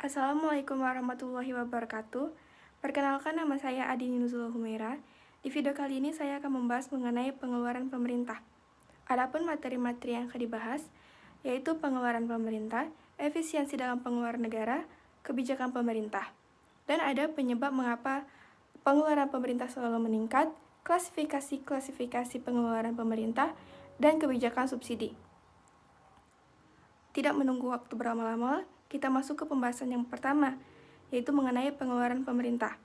Assalamualaikum warahmatullahi wabarakatuh. Perkenalkan, nama saya Adini Nuzul Humaira. Di video kali ini saya akan membahas mengenai pengeluaran pemerintah. Adapun materi-materi yang akan dibahas yaitu pengeluaran pemerintah, efisiensi dalam pengeluaran negara, kebijakan pemerintah. Dan ada penyebab mengapa pengeluaran pemerintah selalu meningkat, klasifikasi pengeluaran pemerintah, dan kebijakan subsidi. Tidak menunggu waktu berlama-lama, kita masuk ke pembahasan yang pertama, yaitu mengenai pengeluaran pemerintah.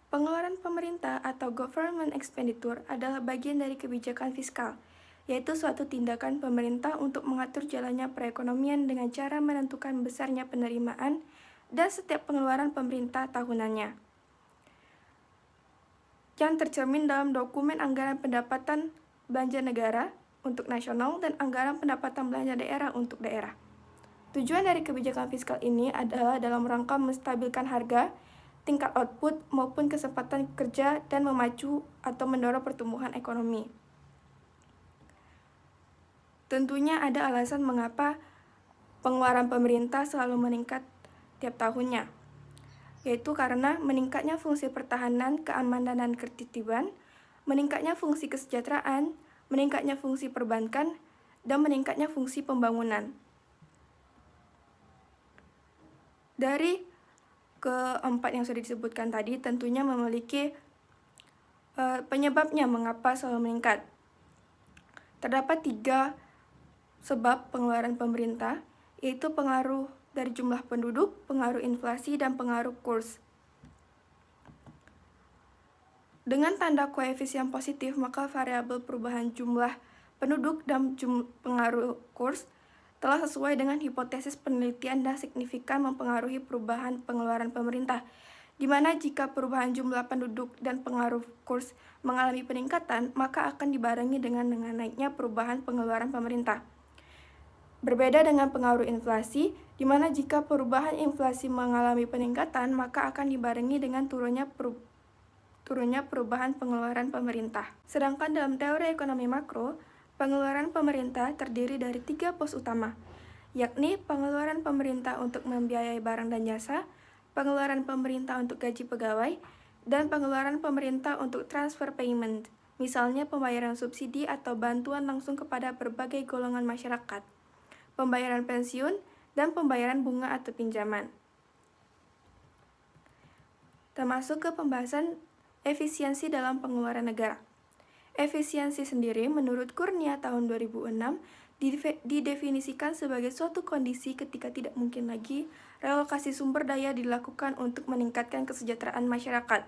Pengeluaran pemerintah atau government expenditure adalah bagian dari kebijakan fiskal, yaitu suatu tindakan pemerintah untuk mengatur jalannya perekonomian dengan cara menentukan besarnya penerimaan dan setiap pengeluaran pemerintah tahunannya, yang tercermin dalam dokumen anggaran pendapatan belanja negara untuk nasional dan anggaran pendapatan belanja daerah untuk daerah. Tujuan dari kebijakan fiskal ini adalah dalam rangka menstabilkan harga, tingkat output, maupun kesempatan kerja dan memacu atau mendorong pertumbuhan ekonomi. Tentunya ada alasan mengapa pengeluaran pemerintah selalu meningkat tiap tahunnya, yaitu karena meningkatnya fungsi pertahanan, keamanan, dan ketertiban, meningkatnya fungsi kesejahteraan, meningkatnya fungsi perbankan, dan meningkatnya fungsi pembangunan. Dari keempat yang sudah disebutkan tadi tentunya memiliki penyebabnya mengapa selalu meningkat. Terdapat 3 sebab pengeluaran pemerintah, yaitu pengaruh dari jumlah penduduk, pengaruh inflasi, dan pengaruh kurs. Dengan tanda koefisien positif, maka variabel perubahan jumlah penduduk dan pengaruh kurs telah sesuai dengan hipotesis penelitian dan signifikan mempengaruhi perubahan pengeluaran pemerintah, di mana jika perubahan jumlah penduduk dan pengaruh kurs mengalami peningkatan, maka akan dibarengi dengan naiknya perubahan pengeluaran pemerintah. Berbeda dengan pengaruh inflasi, di mana jika perubahan inflasi mengalami peningkatan, maka akan dibarengi dengan turunnya perubahan pengeluaran pemerintah. Sedangkan dalam teori ekonomi makro, pengeluaran pemerintah terdiri dari 3 pos utama, yakni pengeluaran pemerintah untuk membiayai barang dan jasa, pengeluaran pemerintah untuk gaji pegawai, dan pengeluaran pemerintah untuk transfer payment, misalnya pembayaran subsidi atau bantuan langsung kepada berbagai golongan masyarakat, pembayaran pensiun, dan pembayaran bunga atau pinjaman. Termasuk ke pembahasan efisiensi dalam pengeluaran negara. Efisiensi sendiri menurut Kurnia tahun 2006 didefinisikan sebagai suatu kondisi ketika tidak mungkin lagi relokasi sumber daya dilakukan untuk meningkatkan kesejahteraan masyarakat.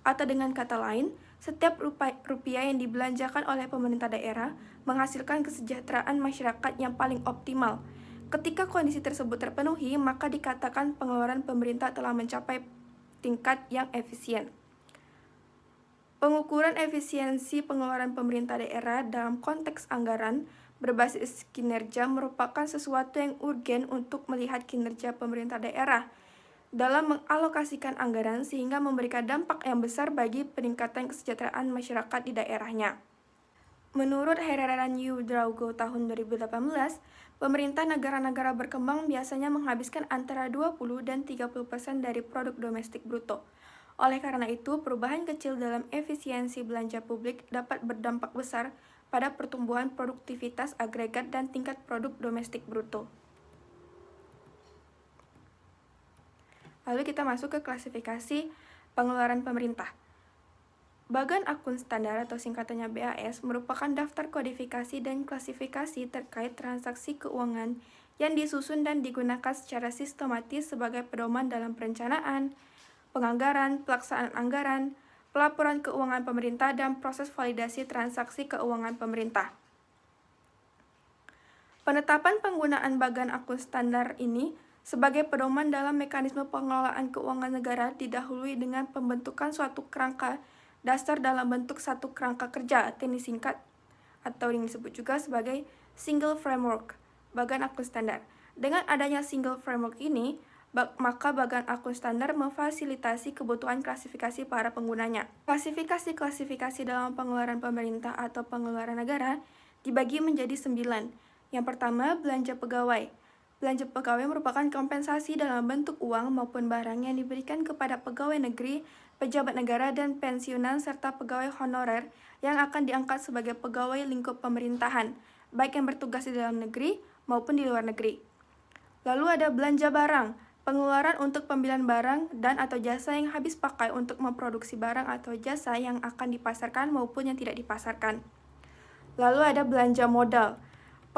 Atau dengan kata lain, setiap rupiah yang dibelanjakan oleh pemerintah daerah menghasilkan kesejahteraan masyarakat yang paling optimal. Ketika kondisi tersebut terpenuhi, maka dikatakan pengeluaran pemerintah telah mencapai tingkat yang efisien. Pengukuran efisiensi pengeluaran pemerintah daerah dalam konteks anggaran berbasis kinerja merupakan sesuatu yang urgen untuk melihat kinerja pemerintah daerah dalam mengalokasikan anggaran sehingga memberikan dampak yang besar bagi peningkatan kesejahteraan masyarakat di daerahnya. Menurut Hereran Ouedraogo tahun 2018, pemerintah negara-negara berkembang biasanya menghabiskan antara 20 dan 30% dari produk domestik bruto. Oleh karena itu, perubahan kecil dalam efisiensi belanja publik dapat berdampak besar pada pertumbuhan produktivitas agregat dan tingkat produk domestik bruto. Lalu kita masuk ke klasifikasi pengeluaran pemerintah. Bagan Akun Standar atau singkatannya BAS merupakan daftar kodifikasi dan klasifikasi terkait transaksi keuangan yang disusun dan digunakan secara sistematis sebagai pedoman dalam perencanaan, penganggaran, pelaksanaan anggaran, pelaporan keuangan pemerintah, dan proses validasi transaksi keuangan pemerintah. Penetapan penggunaan Bagan Akun Standar ini sebagai pedoman dalam mekanisme pengelolaan keuangan negara didahului dengan pembentukan suatu kerangka dasar dalam bentuk satu kerangka kerja atau disingkat atau yang disebut juga sebagai Single Framework, Bagan Akun Standar. Dengan adanya Single Framework ini, maka Bagan Akun Standar memfasilitasi kebutuhan klasifikasi para penggunanya. Klasifikasi dalam pengeluaran pemerintah atau pengeluaran negara dibagi menjadi 9. Yang pertama, belanja pegawai. Belanja pegawai merupakan kompensasi dalam bentuk uang maupun barang yang diberikan kepada pegawai negeri, pejabat negara, dan pensiunan serta pegawai honorer yang akan diangkat sebagai pegawai lingkup pemerintahan, baik yang bertugas di dalam negeri maupun di luar negeri. Lalu ada belanja barang, pengeluaran untuk pembelian barang dan atau jasa yang habis pakai untuk memproduksi barang atau jasa yang akan dipasarkan maupun yang tidak dipasarkan. Lalu ada belanja modal,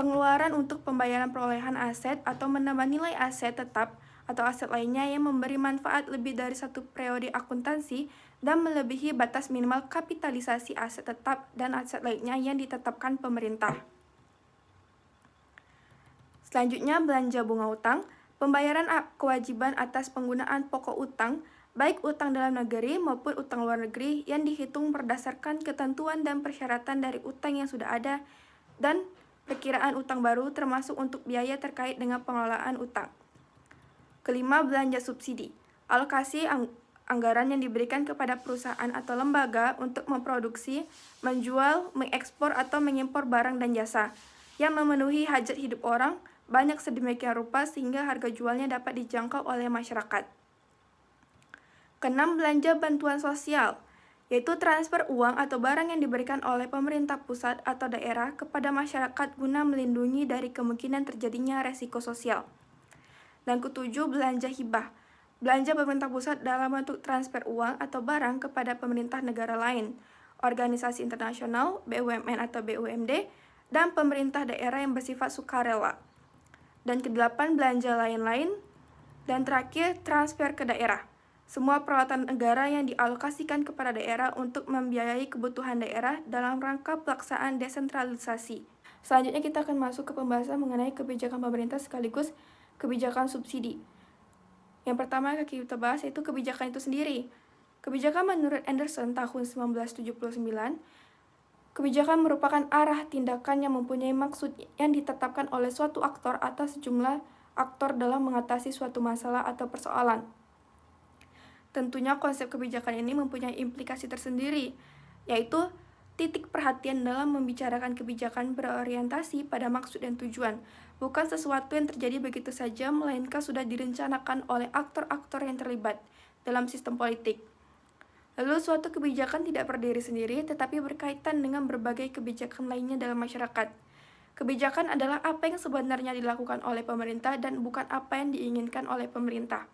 pengeluaran untuk pembayaran perolehan aset atau menambah nilai aset tetap atau aset lainnya yang memberi manfaat lebih dari satu periode akuntansi dan melebihi batas minimal kapitalisasi aset tetap dan aset lainnya yang ditetapkan pemerintah. Selanjutnya, belanja bunga utang, pembayaran kewajiban atas penggunaan pokok utang, baik utang dalam negeri maupun utang luar negeri yang dihitung berdasarkan ketentuan dan persyaratan dari utang yang sudah ada dan perkiraan utang baru termasuk untuk biaya terkait dengan pengelolaan utang. Kelima, belanja subsidi, alokasi anggaran yang diberikan kepada perusahaan atau lembaga untuk memproduksi, menjual, mengekspor atau mengimpor barang dan jasa yang memenuhi hajat hidup orang banyak sedemikian rupa sehingga harga jualnya dapat dijangkau oleh masyarakat. Keenam, belanja bantuan sosial, yaitu transfer uang atau barang yang diberikan oleh pemerintah pusat atau daerah kepada masyarakat guna melindungi dari kemungkinan terjadinya resiko sosial. Dan ketujuh, belanja hibah, belanja pemerintah pusat dalam bentuk transfer uang atau barang kepada pemerintah negara lain, organisasi internasional, BUMN atau BUMD, dan pemerintah daerah yang bersifat sukarela. Dan kedelapan, belanja lain-lain. Dan terakhir, transfer ke daerah. Semua peralatan negara yang dialokasikan kepada daerah untuk membiayai kebutuhan daerah dalam rangka pelaksanaan desentralisasi. Selanjutnya kita akan masuk ke pembahasan mengenai kebijakan pemerintah sekaligus kebijakan subsidi. Yang pertama yang kita bahas yaitu kebijakan itu sendiri. Kebijakan menurut Anderson tahun 1979, kebijakan merupakan arah tindakan yang mempunyai maksud yang ditetapkan oleh suatu aktor atau sejumlah aktor dalam mengatasi suatu masalah atau persoalan. Tentunya konsep kebijakan ini mempunyai implikasi tersendiri, yaitu titik perhatian dalam membicarakan kebijakan berorientasi pada maksud dan tujuan, bukan sesuatu yang terjadi begitu saja, melainkan sudah direncanakan oleh aktor-aktor yang terlibat dalam sistem politik. Lalu suatu kebijakan tidak berdiri sendiri, tetapi berkaitan dengan berbagai kebijakan lainnya dalam masyarakat. Kebijakan adalah apa yang sebenarnya dilakukan oleh pemerintah dan bukan apa yang diinginkan oleh pemerintah.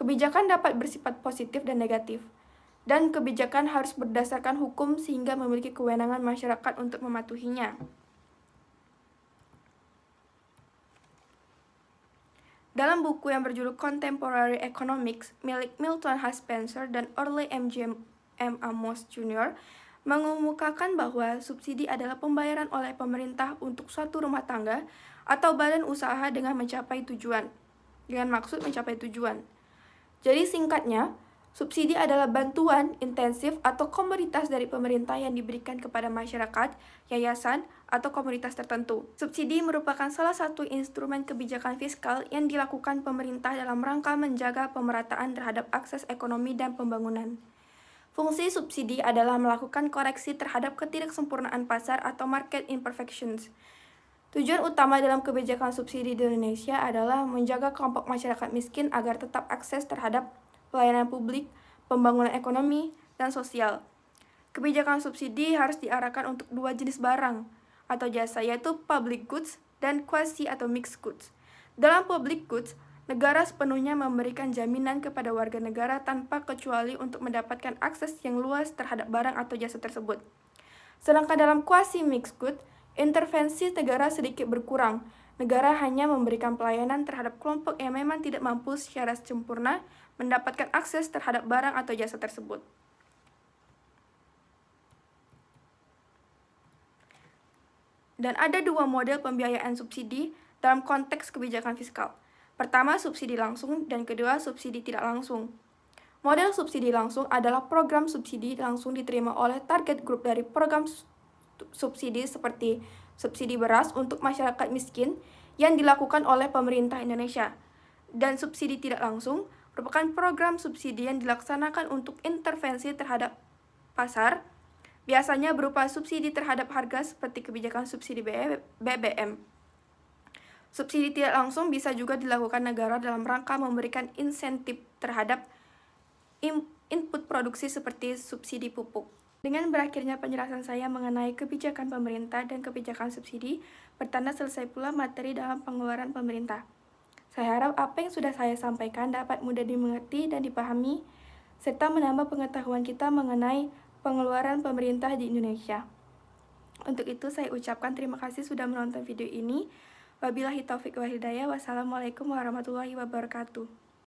Kebijakan dapat bersifat positif dan negatif, dan kebijakan harus berdasarkan hukum sehingga memiliki kewenangan masyarakat untuk mematuhinya. Dalam buku yang berjudul Contemporary Economics milik Milton H. Spencer dan Orley M. Amos Jr. mengemukakan bahwa subsidi adalah pembayaran oleh pemerintah untuk suatu rumah tangga atau badan usaha dengan maksud mencapai tujuan. Jadi singkatnya, subsidi adalah bantuan intensif atau komoditas dari pemerintah yang diberikan kepada masyarakat, yayasan, atau komunitas tertentu. Subsidi merupakan salah satu instrumen kebijakan fiskal yang dilakukan pemerintah dalam rangka menjaga pemerataan terhadap akses ekonomi dan pembangunan. Fungsi subsidi adalah melakukan koreksi terhadap ketidaksempurnaan pasar atau market imperfections. Tujuan utama dalam kebijakan subsidi di Indonesia adalah menjaga kelompok masyarakat miskin agar tetap akses terhadap pelayanan publik, pembangunan ekonomi, dan sosial. Kebijakan subsidi harus diarahkan untuk dua jenis barang atau jasa, yaitu public goods dan quasi atau mixed goods. Dalam public goods, negara sepenuhnya memberikan jaminan kepada warga negara tanpa kecuali untuk mendapatkan akses yang luas terhadap barang atau jasa tersebut. Sedangkan dalam quasi mixed goods, intervensi negara sedikit berkurang. Negara hanya memberikan pelayanan terhadap kelompok yang memang tidak mampu secara sempurna mendapatkan akses terhadap barang atau jasa tersebut. Dan ada dua model pembiayaan subsidi dalam konteks kebijakan fiskal. Pertama, subsidi langsung, dan kedua, subsidi tidak langsung. Model subsidi langsung adalah program subsidi langsung diterima oleh target group dari program subsidi seperti subsidi beras untuk masyarakat miskin yang dilakukan oleh pemerintah Indonesia. Dan subsidi tidak langsung merupakan program subsidi yang dilaksanakan untuk intervensi terhadap pasar, biasanya berupa subsidi terhadap harga seperti kebijakan subsidi BBM. Subsidi tidak langsung bisa juga dilakukan negara dalam rangka memberikan insentif terhadap input produksi seperti subsidi pupuk. Dengan berakhirnya penjelasan saya mengenai kebijakan pemerintah dan kebijakan subsidi, bertanda selesai pula materi dalam pengeluaran pemerintah. Saya harap apa yang sudah saya sampaikan dapat mudah dimengerti dan dipahami, serta menambah pengetahuan kita mengenai pengeluaran pemerintah di Indonesia. Untuk itu, saya ucapkan terima kasih sudah menonton video ini. Wabillahi taufiq wal hidayah. Wassalamualaikum warahmatullahi wabarakatuh.